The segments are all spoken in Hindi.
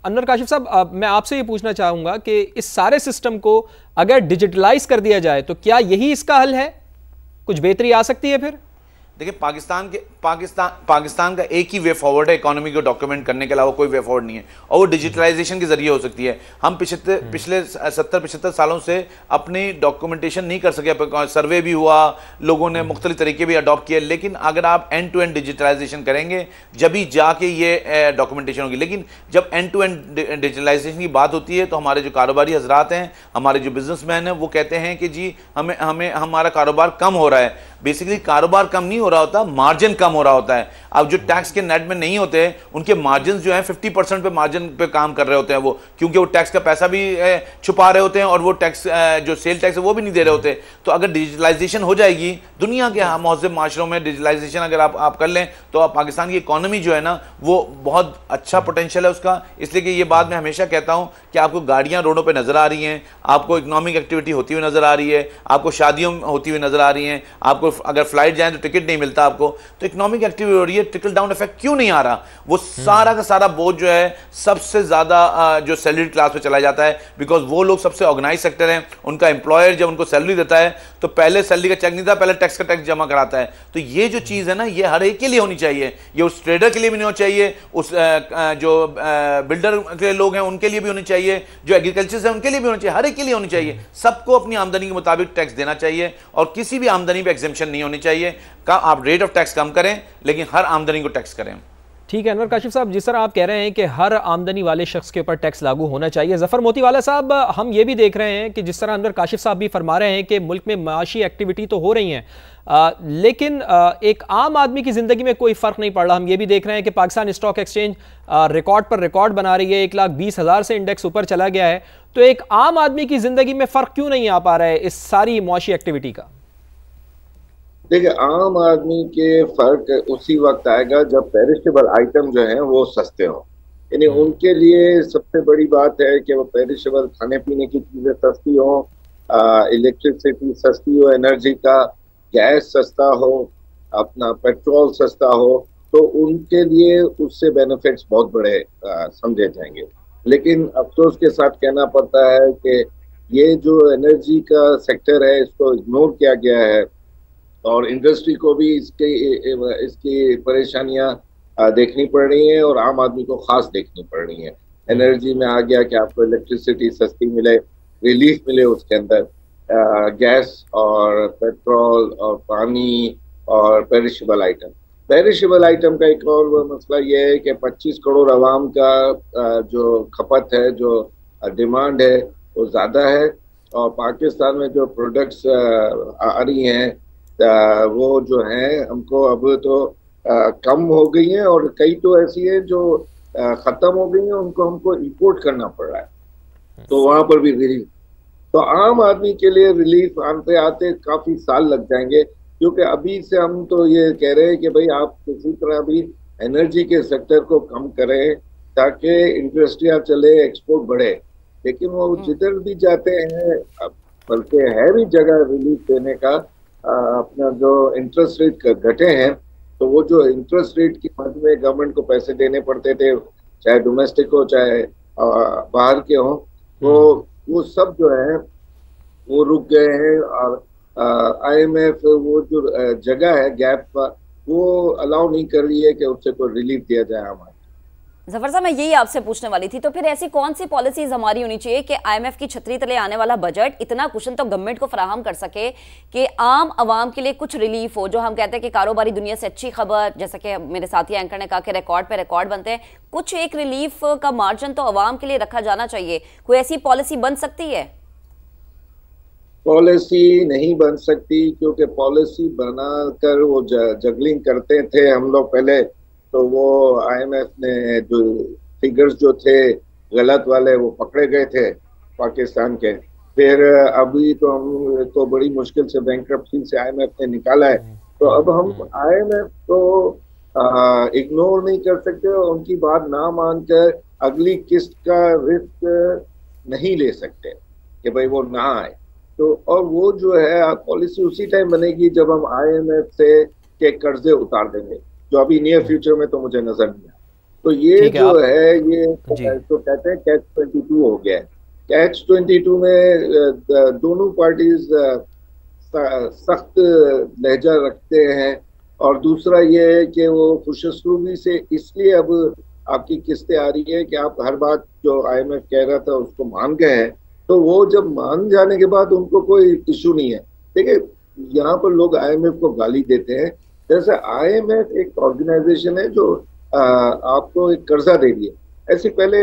अनवर काशिफ साहब, मैं आपसे ये पूछना चाहूंगा कि इस सारे सिस्टम को अगर डिजिटलाइज कर दिया जाए तो क्या यही इसका हल है? कुछ बेहतरी आ सकती है फिर? देखिए, पाकिस्तान का एक ही वे फॉरवर्ड है इकोनॉमी को डॉक्यूमेंट करने के अलावा कोई वे फॉरवर्ड नहीं है, और वो डिजिटलाइजेशन के जरिए हो सकती है। हम पिछले 70-75 सालों से अपनी डॉक्यूमेंटेशन नहीं कर सके। सर्वे भी हुआ, लोगों ने मुख्तलिफ तरीके भी अडॉप्ट किए, लेकिन अगर आप एंड टू एंड डिजिटलाइजेशन करेंगे जब ही जाके ये डॉक्यूमेंटेशन होगी। लेकिन जब एंड टू एंड डिजिटलाइजेशन की बात होती है तो हमारे जो कारोबारी हजरात हैं, हमारे जो बिजनेसमैन हैं, वो कहते हैं कि जी हमें हमारा कारोबार कम हो रहा है। बेसिकली कारोबार कम नहीं हो रहा होता, मार्जिन कम हो रहा होता है। अब जो टैक्स के नेट में नहीं होते, उनके मार्जिन जो है 50% पे मार्जिन पे काम कर रहे होते हैं वो, क्योंकि वो टैक्स का पैसा भी छुपा रहे होते हैं और वो टैक्स जो सेल टैक्स है वो भी नहीं दे रहे होते। तो अगर डिजिटलाइजेशन हो जाएगी, दुनिया के महज़ब माशरों में डिजिटलाइजेशन अगर आप कर लें, तो पाकिस्तान की इकॉनमी जो है ना, वो बहुत अच्छा पोटेंशियल है उसका। इसलिए कि ये बात मैं हमेशा कहता हूँ कि आपको गाड़ियाँ रोडों पर नजर आ रही हैं, आपको इकोनॉमिक एक्टिविटी होती हुई नजर आ रही है, आपको शादियों होती हुई नजर आ रही हैं, आपको अगर फ्लाइट जाए तो टिकट नहीं मिलता आपको। तो इकोनॉमिक एक्टिविटी हो रही है, ट्रिकल डाउन इफेक्ट क्यों नहीं आ रहा? वो सारा का सारा बोझ जो है सबसे ज्यादा जो सैलरी क्लास पे चला जाता है, बिकॉज वो लोग सबसे ऑर्गेनाइज सेक्टर हैं। उनका एम्प्लॉयर जब उनको सैलरी देता है तो पहले सैलरी का चेक नहीं था, पहले टैक्स का टैक्स जमा कराता है। तो ये जो चीज है ना, ये हर एक के लिए होनी चाहिए। ये उस ट्रेडर के लिए भी नहीं होनी चाहिए, उस जो बिल्डर के लोग हैं उनके लिए भी होनी चाहिए, जो एग्रीकल्चर है उनके लिए भी होनी चाहिए, हर एक के लिए होनी चाहिए। सबको अपनी आमदनी के मुताबिक टैक्स देना चाहिए और किसी भी आमदनी पे एग्जेम्पशन नहीं होनी चाहिए। आप रेट ऑफ टैक्स कम करें लेकिन हर आमदनी को टैक्स करें। ठीक है अनवर काशिफ साहब, जिस तरह आप कह रहे हैं कि हर आमदनी वाले शख्स के ऊपर टैक्स लागू होना चाहिए, जफर मोतीवाला साहब, हम ये भी देख रहे हैं कि जिस तरह अनवर काशिफ साहब भी फरमा रहे हैं कि मुल्क में माशी एक्टिविटी तो हो रही हैं, लेकिन एक आम आदमी की ज़िंदगी में कोई फ़र्क नहीं पड़ रहा। हम ये भी देख रहे हैं कि पाकिस्तान स्टॉक एक्सचेंज रिकॉर्ड पर रिकॉर्ड बना रही है, 1,20,000 से इंडेक्स ऊपर चला गया है। तो एक आम आदमी की ज़िंदगी में फ़र्क क्यों नहीं आ पा रहा है इस सारी मुआशी एक्टिविटी का? देखिए, आम आदमी के फर्क उसी वक्त आएगा जब पेरिशेबल आइटम जो हैं वो सस्ते हों। यानी उनके लिए सबसे बड़ी बात है कि वो पेरिशेबल खाने पीने की चीजें सस्ती हो, इलेक्ट्रिसिटी सस्ती हो, एनर्जी का गैस सस्ता हो, अपना पेट्रोल सस्ता हो, तो उनके लिए उससे बेनिफिट्स बहुत बड़े समझे जाएंगे। लेकिन अफसोस के साथ कहना पड़ता है कि ये जो एनर्जी का सेक्टर है इसको इग्नोर किया गया है और इंडस्ट्री को भी इसकी परेशानियां देखनी पड़ रही हैं और आम आदमी को खास देखनी पड़ रही हैं। एनर्जी में आ गया कि आपको इलेक्ट्रिसिटी सस्ती मिले, रिलीफ मिले उसके अंदर, गैस और पेट्रोल और पानी और पेरिशेबल आइटम का एक और मसला ये है कि 25 करोड़ आवाम का जो खपत है, जो डिमांड है वो ज़्यादा है, और पाकिस्तान में जो प्रोडक्ट्स आ रही हैं वो जो है हमको अब तो कम हो गई हैं और कई तो ऐसी है जो ख़त्म हो गई हैं, उनको हमको इंपोर्ट करना पड़ रहा है। तो वहाँ पर भी रिलीफ, तो आम आदमी के लिए रिलीफ आते आते काफ़ी साल लग जाएंगे, क्योंकि अभी से हम तो ये कह रहे हैं कि भाई आप किसी तरह भी एनर्जी के सेक्टर को कम करें ताकि इंडस्ट्रियाँ चले, एक्सपोर्ट बढ़े। लेकिन वो जिधर भी जाते हैं, बल्कि है भी जगह रिलीफ देने का, अपना जो इंटरेस्ट रेट घटे हैं, तो वो जो इंटरेस्ट रेट की मद में गवर्नमेंट को पैसे देने पड़ते थे, चाहे डोमेस्टिक हो चाहे बाहर के हों, वो सब जो है वो रुक गए हैं। और IMF वो जो जगह है गैप का, वो अलाउ नहीं कर रही है कि उससे कोई रिलीफ दिया जाए हमारे। जफर साहब, मैं यही आपसे पूछने वाली थी, तो फिर ऐसी कौन सी पॉलिसीज हमारी होनी चाहिए कि IMF की छतरी तले आने वाला बजट इतना कुशन तो गवर्नमेंट को फराहम कर सके कि आम आवाम के लिए कुछ रिलीफ हो। जो हम कहते हैं कि कारोबारी दुनिया से अच्छी खबर, जैसा कि मेरे साथी एंकर ने कहा कि रिकॉर्ड पे रिकॉर्ड बनते हैं, कुछ एक रिलीफ का मार्जिन तो आवाम के लिए रखा जाना चाहिए। कोई ऐसी पॉलिसी बन सकती है? पॉलिसी नहीं बन सकती, क्योंकि पॉलिसी बनाकर वो जगलिंग करते थे हम लोग पहले, तो वो IMF ने जो फिगर्स जो थे गलत वाले वो पकड़े गए थे पाकिस्तान के। फिर अभी तो हम तो बड़ी मुश्किल से बैंक्रप्सी से IMF ने निकाला है, तो अब हम IMF को इग्नोर नहीं कर सकते और उनकी बात ना मानकर अगली किस्त का रिस्क नहीं ले सकते कि भाई वो ना आए। तो और वो जो है पॉलिसी उसी टाइम बनेगी जब हम IMF से के कर्जे उतार देंगे, जो अभी नियर फ्यूचर में तो मुझे नजर नहीं आया। तो ये जो है ये तो कहते हैं कैच 22 हो गया है। कैच 22 में दोनों पार्टीज सख्त लहजा रखते हैं, और दूसरा ये है कि वो खुशस्लूबी से इसलिए अब आपकी किस्तें आ रही है कि आप हर बात जो IMF कह रहा था उसको मान गए हैं, तो वो जब मान जाने के बाद उनको कोई इशू नहीं है। देखिए यहाँ पर लोग IMF को गाली देते हैं, जैसे IMF एक ऑर्गेनाइजेशन है जो आपको एक कर्जा दे रही है। ऐसी पहले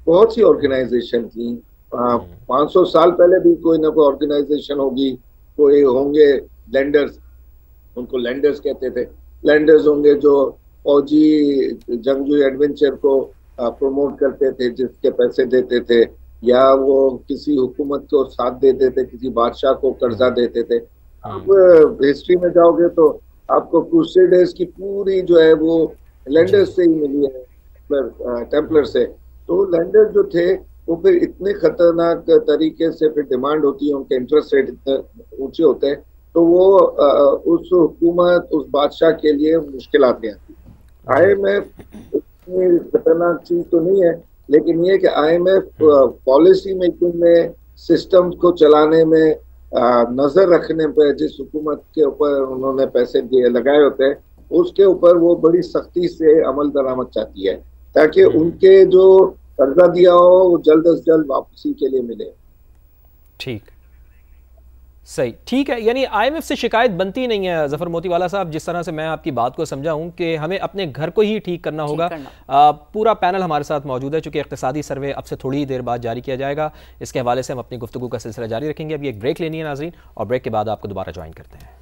बहुत सी ऑर्गेनाइजेशन थी, 500 साल पहले भी कोई ना कोई ऑर्गेनाइजेशन होगी, कोई होंगे लेंडर्स, उनको लेंडर्स कहते थे, लेंडर्स होंगे जो फौजी जंगजू एडवेंचर को प्रमोट करते थे, जिसके पैसे देते थे, या वो किसी हुकूमत को साथ देते थे, किसी बादशाह को कर्जा देते थे। अब हिस्ट्री में जाओगे तो आपको क्रूसेडर्स की पूरी जो है वो लेंडर्स से ही मिली है, टेम्पलर से। तो लेंडर जो थे वो फिर इतने खतरनाक तरीके से फिर डिमांड होती है, उनके इंटरेस्ट रेट इतने ऊंचे होते हैं, तो वो उस हुकूमत उस बादशाह के लिए मुश्किल आती आती है। IMF इतनी खतरनाक चीज तो नहीं है, लेकिन ये कि IMF पॉलिसी मेकिंग में, सिस्टम को चलाने में, नजर रखने पे, जिस हुकूमत के ऊपर उन्होंने पैसे दिए लगाए होते हैं उसके ऊपर वो बड़ी सख्ती से अमल दरामद चाहती है, ताकि उनके जो कर्जा दिया हो वो जल्द से जल्द वापसी के लिए मिले। ठीक, सही, ठीक है। यानी IMF से शिकायत बनती नहीं है जफर मोतीवाला साहब, जिस तरह से मैं आपकी बात को समझा हूं कि हमें अपने घर को ही ठीक करना होगा। पूरा पैनल हमारे साथ मौजूद है, चूंकि इक्तिसादी सर्वे अब से थोड़ी ही देर बाद जारी किया जाएगा, इसके हवाले से हम अपनी गुफ्तगू का सिलसिला जारी रखेंगे। अभी एक ब्रेक लेनी है नाज़रीन, और ब्रेक के बाद आपको दोबारा ज्वाइन करते हैं।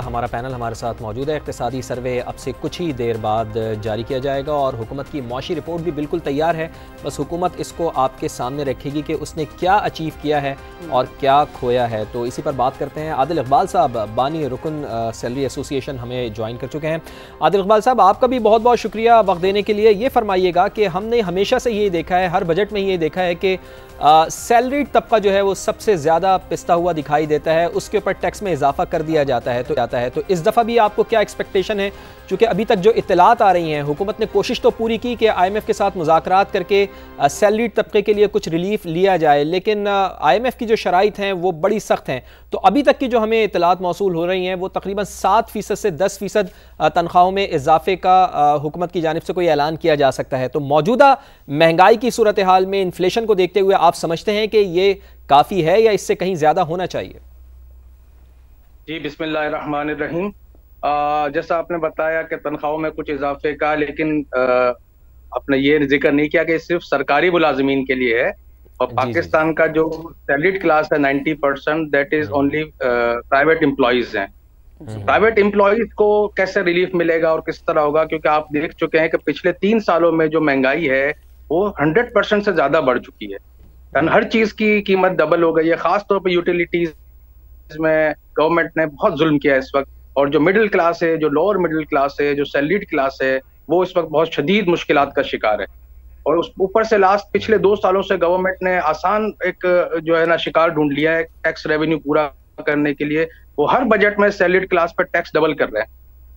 हमारा पैनल हमारे साथ मौजूद है। इक्तिसादी सर्वे अब से कुछ ही देर बाद जारी किया जाएगा और हुकूमत की मौशी रिपोर्ट भी बिल्कुल तैयार है, बस हुकूमत इसको आपके सामने रखेगी कि उसने क्या अचीव किया है और क्या खोया है। तो इसी पर बात करते हैं। आदिल इकबाल साहब, बानी रुकन सैलरी एसोसिएशन, हमें ज्वाइन कर चुके हैं। आदिल इकबाल साहब, आपका भी बहुत बहुत शुक्रिया वक्त देने के लिए। ये फरमाइएगा कि हमने हमेशा से ये देखा है, हर बजट में ये देखा है कि सैलरीड तबका जो है वो सबसे ज़्यादा पिसता हुआ दिखाई देता है, उसके ऊपर टैक्स में इजाफा कर दिया जाता है। तो इस दफ़ा भी आपको क्या एक्सपेक्टेशन है? चूँकि अभी तक जो इत्तलात आ रही हैं, हुकूमत ने कोशिश तो पूरी की कि IMF के साथ मुज़ाकरात करके सैलरीड तबके के लिए कुछ रिलीफ लिया जाए, लेकिन IMF की जो शराइत हैं वो बड़ी सख्त हैं। तो अभी तक की जो हमें इत्तलात मौसूल हो रही हैं वो तकरीबन 7% से 10% तनख्वाहों में इजाफे का हुकूमत की जानिब से कोई ऐलान किया जा सकता है। तो मौजूदा महंगाई की सूरत हाल में, इन्फ्लेशन को देखते हुए आप समझते हैं कि ये काफ़ी है या इससे कहीं ज़्यादा होना चाहिए? जी, बिस्मिल्लाहिर्रहमानिर्रहीम। जैसा आपने बताया कि तनख्वाहों में कुछ इजाफे का, लेकिन आपने ये जिक्र नहीं किया कि सिर्फ सरकारी मुलाजिमीन के लिए है, और पाकिस्तान का जो सैलरीड क्लास है 90% that is only private employees हैं। प्राइवेट एम्प्लॉइज को कैसे रिलीफ मिलेगा और किस तरह होगा? क्योंकि आप देख चुके हैं कि पिछले 3 सालों में जो महंगाई है वो 100% से ज्यादा बढ़ चुकी है। हर चीज की कीमत डबल हो गई है, खासतौर पर यूटिलिटीज में गवर्नमेंट ने बहुत जुल्म किया है इस वक्त। और जो मिडिल क्लास है, जो लोअर मिडिल क्लास है, जो सैलरीड क्लास है, वो इस वक्त बहुत शदीद मुश्किलात का शिकार है। और उस ऊपर से लास्ट पिछले 2 सालों से गवर्नमेंट ने आसान एक जो है ना शिकार ढूंढ लिया है टैक्स रेवेन्यू पूरा करने के लिए। वो हर बजट में सैलरीड क्लास पर टैक्स डबल कर रहे हैं,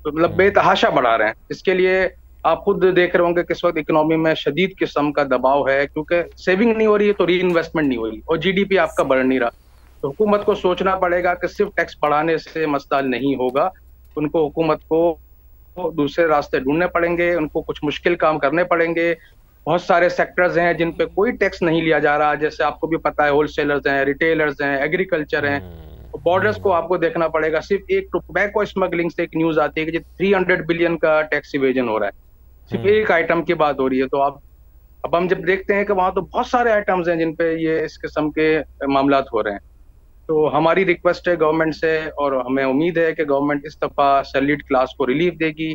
तो मतलब बेतहाशा बढ़ा रहे हैं। इसके लिए आप खुद देख रहे होंगे कि इस वक्त इकोनॉमी में शदीद किस्म का दबाव है, क्योंकि सेविंग नहीं हो रही है तो री इन्वेस्टमेंट नहीं हो रही, और GDP आपका बढ़ नहीं रहा। तो हुकूमत को सोचना पड़ेगा कि सिर्फ टैक्स बढ़ाने से मसला नहीं होगा, उनको हुकूमत को दूसरे रास्ते ढूंढने पड़ेंगे, उनको कुछ मुश्किल काम करने पड़ेंगे। बहुत सारे सेक्टर्स हैं जिन पे कोई टैक्स नहीं लिया जा रहा, जैसे आपको भी पता है, होलसेलर्स हैं, रिटेलर्स हैं, एग्रीकल्चर हैं। बॉर्डर्स को आपको देखना पड़ेगा। सिर्फ एक टोबैको स्मगलिंग से एक न्यूज आती है कि 300 बिलियन का टैक्स इवेजन हो रहा है, सिर्फ एक आइटम की बात हो रही है। तो अब हम जब देखते हैं कि वहां तो बहुत सारे आइटम्स हैं जिन पे ये इस किस्म के मामलात हो रहे हैं। तो हमारी रिक्वेस्ट है गवर्नमेंट से, और हमें उम्मीद है कि गवर्नमेंट इस दफा सैलरीड क्लास को रिलीफ देगी।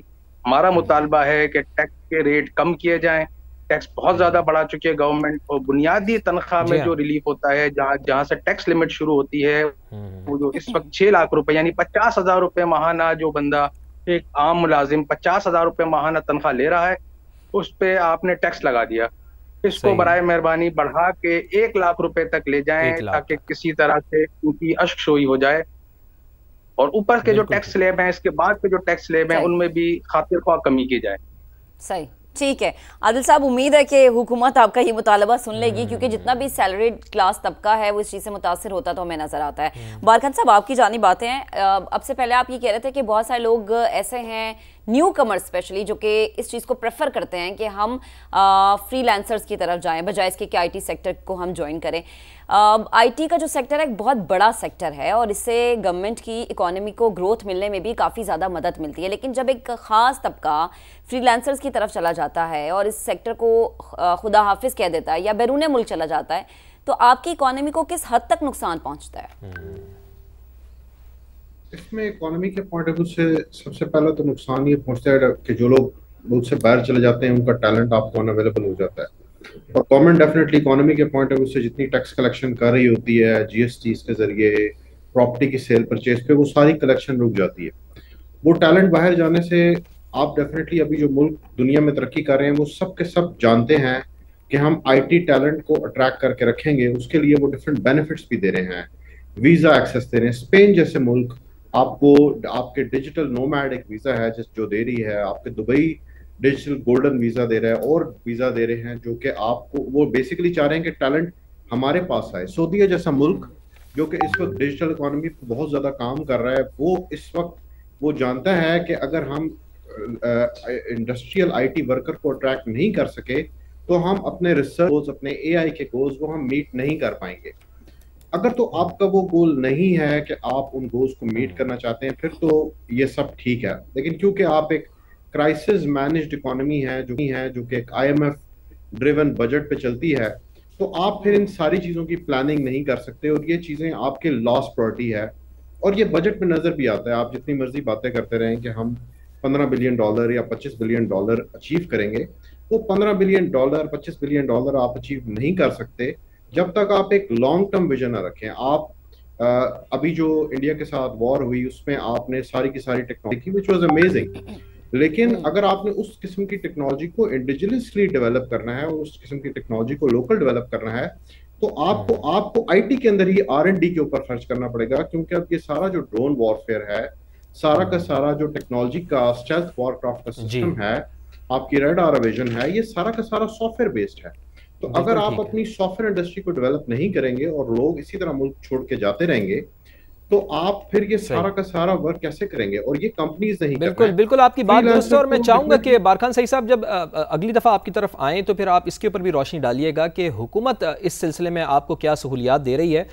हमारा मुतालबा है कि टैक्स के रेट कम किए जाएं। टैक्स बहुत ज्यादा बढ़ा चुकी है गवर्नमेंट, और बुनियादी तनख्वाह में जो रिलीफ होता है, जहां से टैक्स लिमिट शुरू होती है, वो जो इस वक्त 6 लाख रुपए यानी 50,000 रुपए माहाना, जो बंदा एक आम मुलाजिम 50,000 रुपए माहाना तनख्वाह ले रहा है, उस पे आपने टैक्स लगा दिया। इसको बराए मेहरबानी बढ़ा के 1 लाख रुपए तक ले जाएं, ताकि किसी तरह से उनकी अश्कशोई हो जाए। और ऊपर के जो टैक्स स्लैब हैं, इसके बाद के जो टैक्स स्लैब हैं, उनमें भी खातिर ख्वाह कमी की जाए। सही, ठीक है आदिल साहब, उम्मीद है कि हुकूमत आपका ये मुतालबा सुन लेगी, क्योंकि जितना भी सैलरीड क्लास तबका है वो इस चीज़ से मुतासर होता तो हमें नजर आता है। बारखान साहब, आपकी जानी बातें हैं। अब से पहले आप ये कह रहे थे कि बहुत सारे लोग ऐसे हैं, न्यू कमर्स स्पेशली, जो कि इस चीज़ को प्रेफर करते हैं कि हम फ्रीलांसर्स की तरफ जाएं बजाय इसके कि आईटी सेक्टर को हम ज्वाइन करें। आईटी का जो सेक्टर है एक बहुत बड़ा सेक्टर है और इससे गवर्नमेंट की इकोनॉमी को ग्रोथ मिलने में भी काफ़ी ज़्यादा मदद मिलती है, लेकिन जब एक ख़ास तबका फ्रीलांसर्स की तरफ चला जाता है और इस सेक्टर को खुदा हाफिज कह देता है या बैरून मुल्क चला जाता है, तो आपकी इकोनॉमी को किस हद तक नुकसान पहुँचता है? इसमें इकोनॉमी के पॉइंट ऑफ व्यू से सबसे पहला तो नुकसान ये पहुंचता है कि जो लोग मुल्क से बाहर चले जाते हैं उनका टैलेंट आपको अनअवेलेबल हो जाता है। और गवर्नमेंट डेफिनेटली इकोनॉमी के पॉइंट ऑफ व्यू से जितनी टैक्स कलेक्शन कर रही होती है जीएसटी के जरिए, प्रॉपर्टी की सेल परचेज पे, वो सारी कलेक्शन रुक जाती है। वो टैलेंट बाहर जाने से आप डेफिनेटली अभी जो मुल्क दुनिया में तरक्की कर रहे हैं वो सब के सब जानते हैं कि हम आईटी टैलेंट को अट्रैक्ट करके रखेंगे, उसके लिए वो डिफरेंट बेनिफिट्स भी दे रहे हैं, वीजा एक्सेस दे रहे हैं। स्पेन जैसे मुल्क आपको आपके डिजिटल नोमैड एक वीजा है जो दे रही है, आपके दुबई डिजिटल गोल्डन वीजा दे रहा है और वीजा दे रहे हैं जो कि आपको, वो बेसिकली चाह रहे हैं कि टैलेंट हमारे पास आए। सऊदीया जैसा मुल्क जो कि इस वक्त डिजिटल इकोनॉमी पर बहुत ज्यादा काम कर रहा है, वो इस वक्त वो जानता है कि अगर हम इंडस्ट्रियल आईटी वर्कर को अट्रैक्ट नहीं कर सके तो हम अपने रिसर्च, अपने एआई के गोल्स वो हम मीट नहीं कर पाएंगे। अगर तो आपका वो गोल नहीं है कि आप उन गोल्स को मीट करना चाहते हैं, फिर तो ये सब ठीक है। लेकिन क्योंकि आप एक क्राइसिस मैनेज्ड इकोनॉमी है जो कि एक आईएमएफ ड्रिवन बजट पे चलती है, तो आप फिर इन सारी चीजों की प्लानिंग नहीं कर सकते और ये चीजें आपके लॉस प्रायोरिटी है। और ये बजट में नजर भी आता है, आप जितनी मर्जी बातें करते रहें कि हम $15 बिलियन या $25 बिलियन अचीव करेंगे, वो $15 बिलियन $25 बिलियन आप अचीव नहीं कर सकते जब तक आप एक लॉन्ग टर्म विजन ना रखें। आप अभी जो इंडिया के साथ वॉर हुई उसमें आपने सारी की सारी टेक्नोलॉजी विच वाज अमेजिंग, लेकिन अगर आपने उस किस्म की टेक्नोलॉजी को इंडिजिनसली डेवलप करना है और उस किस्म की टेक्नोलॉजी को लोकल डेवलप करना है, तो आपको आईटी के अंदर ही R&D के ऊपर खर्च करना पड़ेगा। क्योंकि अब ये सारा जो ड्रोन वॉरफेयर है, सारा का सारा जो टेक्नोलॉजी का स्टेल्थ वॉरक्राफ्ट का सिस्टम है, आपकी रडार विजन है, ये सारा का सारा सॉफ्टवेयर बेस्ड है। तो अगर आप अपनी सॉफ्टवेयर इंडस्ट्री को डेवलप नहीं करेंगे और लोग इसी तरह मुल्क छोड़ के जाते रहेंगे, तो आप फिर ये सारा का सारा वर्क कैसे करेंगे? और ये कंपनीज नहीं बिल्कुल बिल्कुल आपकी बात दुरुस्त है। और मैं चाहूंगा कि बारखान सही साहब जब अगली दफा आपकी तरफ आएं तो फिर आप इसके ऊपर भी रोशनी डालिएगा कि हुकूमत इस सिलसिले में आपको क्या सहूलियात दे रही है।